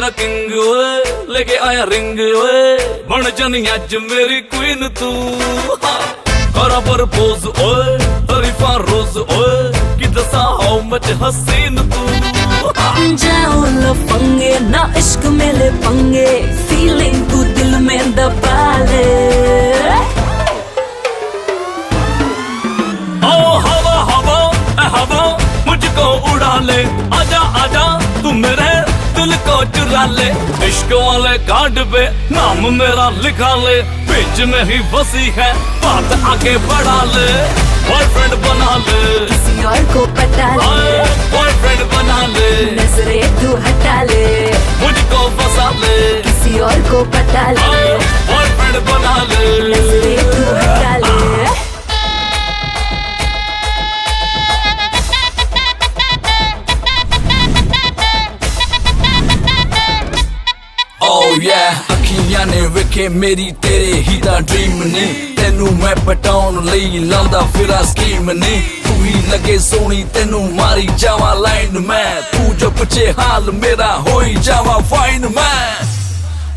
तेरा किंग ओए लेके आया रिंग ओए बन जानी अज मेरी क्वीन तू करा प्रपोज ओए तरीफा रोज ओए कि दसा हाउ मच हसीन तू जाओ लफंगे ना इश्क में ले पंगे फीलिंग तू दिल में दबा ले ओ हवा हवा हवा मुझको उड़ा ले आजा आजा तू मेरे दिल को चुरा ले इश्क वाले कार्ड पे नाम मेरा लिखा ले बीच में ही फंसी है बात आगे बढ़ा ले बॉयफ्रेंड बना ले किसी और को पता ले बॉयफ्रेंड बना ले नजरें तू हटा ले मुझको फंसा ले किसी और को पता ले बॉयफ्रेंड बना ले नजरें तू हटा ले Oh yeah, अखियां ने वेखे मेरी तेरे ही दा ड्रीम ने तेनू मैं पटाउन लई लांदा फिरा स्कीम ने तू ही लगे सोनी तेनू मारी जावा लाइन मैं तू जो पुछे हाल मेरा होई जावा फाइन मैं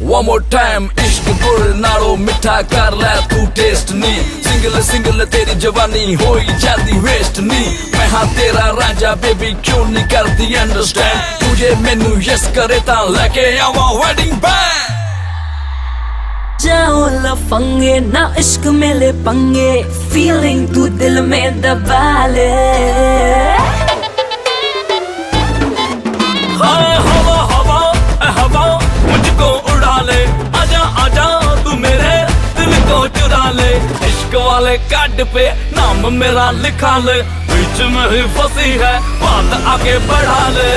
One more time इश्क गुड़ नालो मिठा कर ले तू टेस्ट नी सिंगल सिंगल तेरी जवानी होई जाती वेस्ट नी मैं हाँ तेरा राजा बेबी क्यों नहीं करती अंडरस्टैंड तुझे मैनू यस करे ता लेके आवा वेडिंग बैंड जाओ लफंगे ना इश्क में ले पंगे फीलिंग तू दिल में दबा ले हवा हवा हवा मुझको उड़ा ले आजा आजा तू मेरे दिल को चुरा ले इश्क वाले कार्ड पे नाम मेरा लिखा ले बीच में ही फंसी है बात आगे बढ़ा ले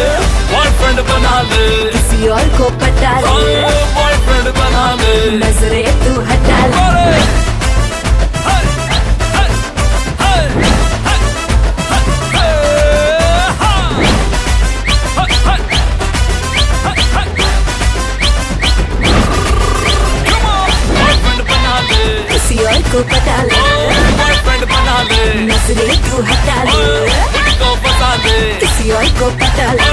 बॉयफ्रेंड बना ले किसी और को पता ले बॉयफ्रेंड बना ले नजरें तू हटा ले किसी और को पता ले बॉयफ्रेंड बना ले नजरें तू हटा ले मुझको फंसा ले किसी और को पता ले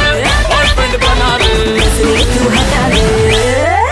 बॉयफ्रेंड बना ले नजरें तू हटा ले